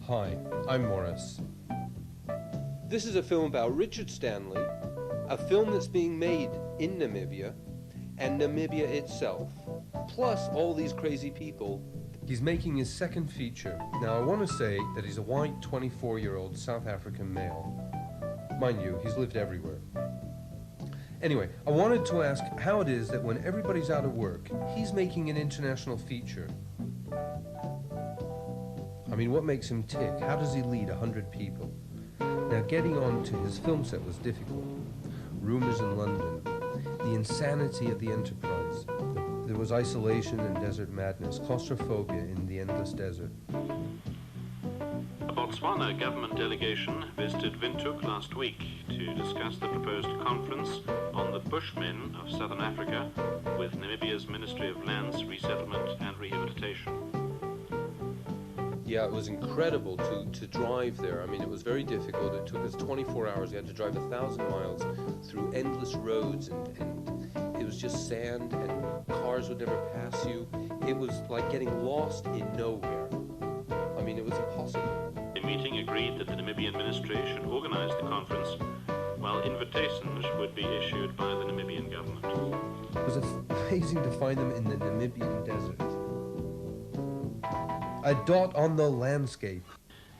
Hi, I'm Morris. This is a film about Richard Stanley, a film that's being made in Namibia, and Namibia itself, plus all these crazy people. He's making his second feature. Now I want to say that he's a white 24-year-old South African male. Mind you, he's lived everywhere. Anyway, I wanted to ask how it is that when everybody's out of work, he's making an international feature. I mean, what makes him tick? How does he lead 100 people? Now, getting on to his film set was difficult. Rumors in London, the insanity of the enterprise. There was isolation and desert madness, claustrophobia in the endless desert. A Botswana government delegation visited Windhoek last week to discuss the proposed conference on the Bushmen of Southern Africa with Namibia's Ministry of Lands, Resettlement and Rehabilitation. Yeah, it was incredible to drive there. I mean, it was very difficult. It took us 24 hours. We had to drive 1,000 miles through endless roads, and it was just sand, and cars would never pass you. It was like getting lost in nowhere. I mean, it was impossible. The meeting agreed that the Namibian ministry should organize the conference, while invitations would be issued by the Namibian government. It was amazing to find them in the Namibian desert. A dot on the landscape.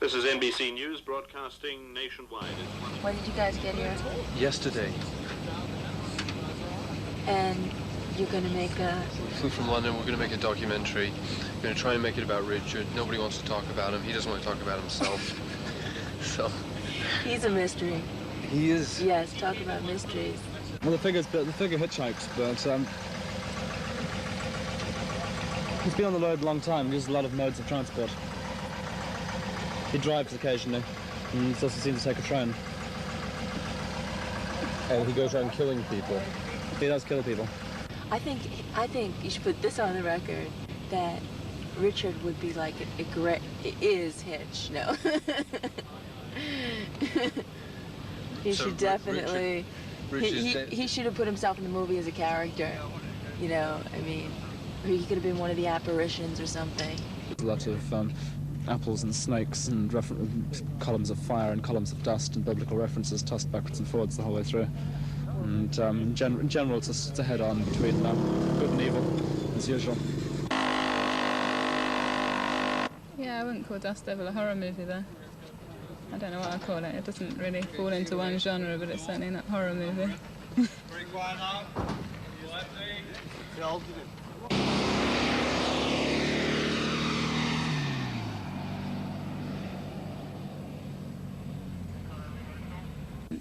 This is NBC News broadcasting nationwide. When did you guys get here? Yesterday. And you're gonna make a... We flew from London. We're going to make a documentary. We're going to try and make it about Richard. Nobody wants to talk about him. He doesn't want to talk about himself. So... He's a mystery. He is. Yes, talk about mysteries. Well, the figure hitchhikes, but he's been on the road a long time. He uses a lot of modes of transport. He drives occasionally, and he also seems to take a train. And he goes around killing people. He does kill people. I think you should put this on the record, that Richard would be like a great... is Hitch, no. He So should definitely... Richard's he should have put himself in the movie as a character, you know, I mean, or he could have been one of the apparitions or something. A lot of apples and snakes and columns of fire and columns of dust and biblical references tossed backwards and forwards the whole way through. And in general, it's a head-on between good and evil, as usual. Yeah, I wouldn't call Dust Devil a horror movie, though. I don't know what I'd call it. It doesn't really fall into one genre, but it's certainly not horror movie.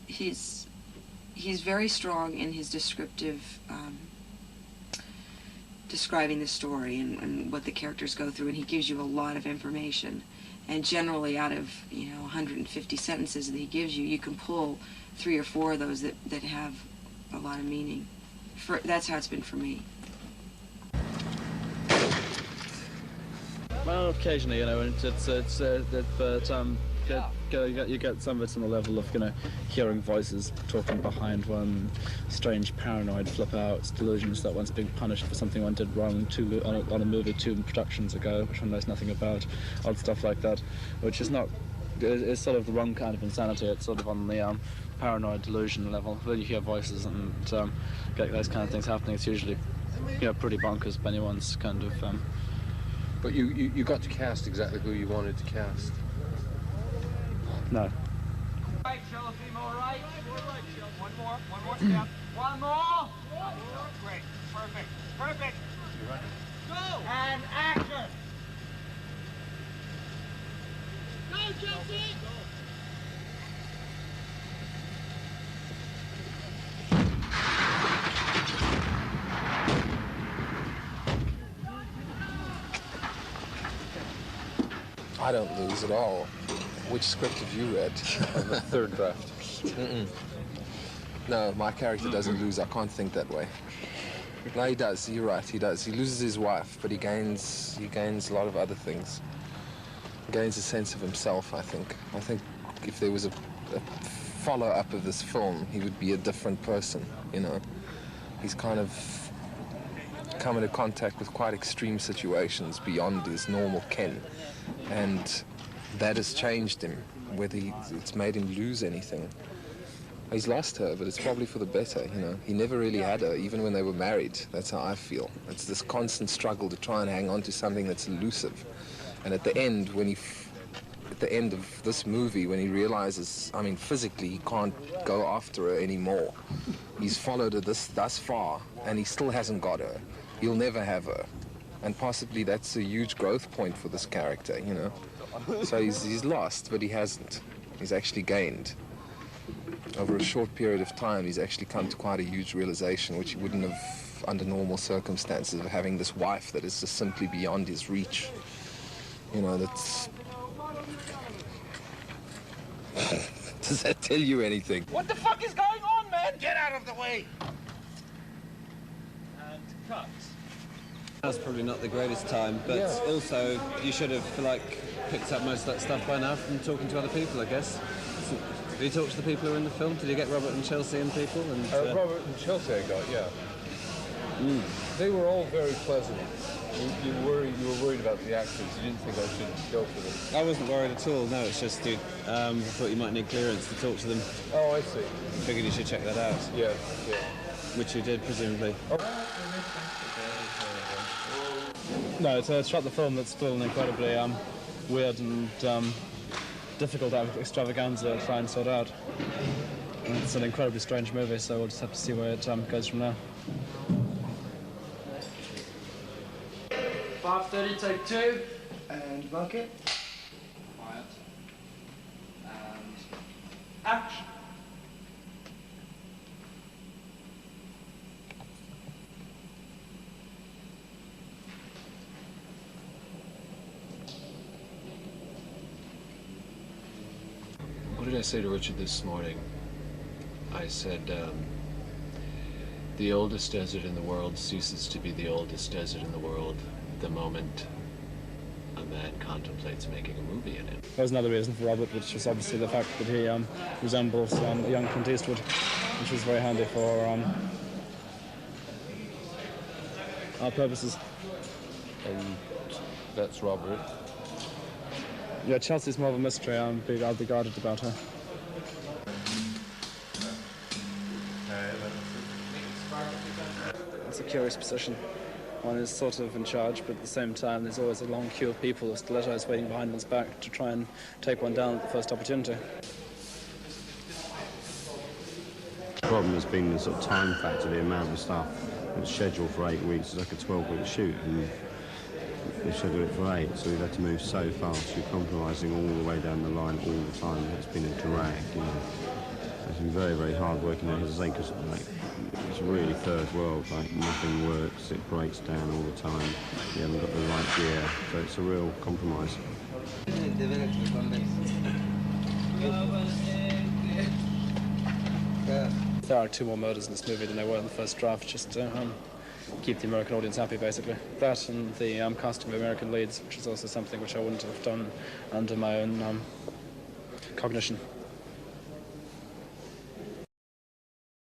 He's very strong in his descriptive, describing the story and what the characters go through, and he gives you a lot of information. And generally, out of 150 sentences that he gives you, you can pull 3 or 4 of those that have a lot of meaning. That's how it's been for me. Well, occasionally, you get some of it on the level of, hearing voices talking behind one, strange paranoid flip-outs, delusions that one's being punished for something one did wrong on a movie 2 productions ago, which one knows nothing about, odd stuff like that, which is not, it's sort of the wrong kind of insanity. It's sort of on the paranoid delusion level. When you hear voices and get those kind of things happening, it's usually, pretty bonkers by anyone's kind of... But you got to cast exactly who you wanted to cast. No. Right, Shell, female right. One more step. One more. Great, perfect. Go! And action! Go, Chelsea! I don't lose at all. Which script have you read? The third draft. No, my character doesn't lose. I can't think that way. No, he does. You're right. He does. He loses his wife, but he gains a lot of other things. He gains a sense of himself, I think. I think if there was a follow-up of this film, he would be a different person, He's kind of come into contact with quite extreme situations beyond his normal ken. And that has changed him, whether it's made him lose anything. He's lost her, but it's probably for the better, you know. He never really had her, even when they were married. That's how I feel. It's this constant struggle to try and hang on to something that's elusive. And at the end, at the end of this movie, when he realizes, I mean, physically, he can't go after her anymore. He's followed her thus far, and he still hasn't got her. He'll never have her. And possibly that's a huge growth point for this character, you know. So he's lost, but he hasn't. He's actually gained. Over a short period of time, he's actually come to quite a huge realization, which he wouldn't have under normal circumstances, of having this wife that is just simply beyond his reach. You know, that's... Does that tell you anything? What the fuck is going on, man? Get out of the way! And cut. That's probably not the greatest time, but also you should have, like, picked up most of that stuff by now from talking to other people, I guess. Did you talk to the people who were in the film? Did you get Robert and Chelsea and people? And, Robert and Chelsea I got, yeah. They were all very pleasant. You were worried about the actors. You didn't think I should go for them. I wasn't worried at all. No, it's just I thought you might need clearance to talk to them. Oh, I see. I figured you should check that out. Yeah. Which you did, presumably. No, to shot the film that's still an incredibly weird and difficult extravaganza to try and sort out. And it's an incredibly strange movie, so we'll just have to see where it goes from now. 5:30, take 2. And mark it. Quiet. And action. What did I say to Richard this morning? I said, the oldest desert in the world ceases to be the oldest desert in the world the moment a man contemplates making a movie in it. There's another reason for Robert, which was obviously the fact that he resembles a young Clint Eastwood, which was very handy for our purposes. And that's Robert. Yeah, Chelsea's more of a mystery. I'll be guarded about her. It's a curious position. One is sort of in charge, but at the same time there's always a long queue of people with stilettos waiting behind one's back to try and take one down at the first opportunity. The problem has been the sort of time factor, the amount of stuff. It's scheduled for 8 weeks. It's like a 12-week shoot, and we scheduled it for 8, so we've had to move so fast. We're compromising all the way down the line all the time. It's been a drag, you know. It's been very, very hard working there, as I say, because like, it's really third world. Like, nothing works, it breaks down all the time. You haven't got the right gear, so it's a real compromise. There are 2 more murders in this movie than there were in the first draft, just to keep the American audience happy, basically. That and the casting of American leads, which is also something which I wouldn't have done under my own cognition.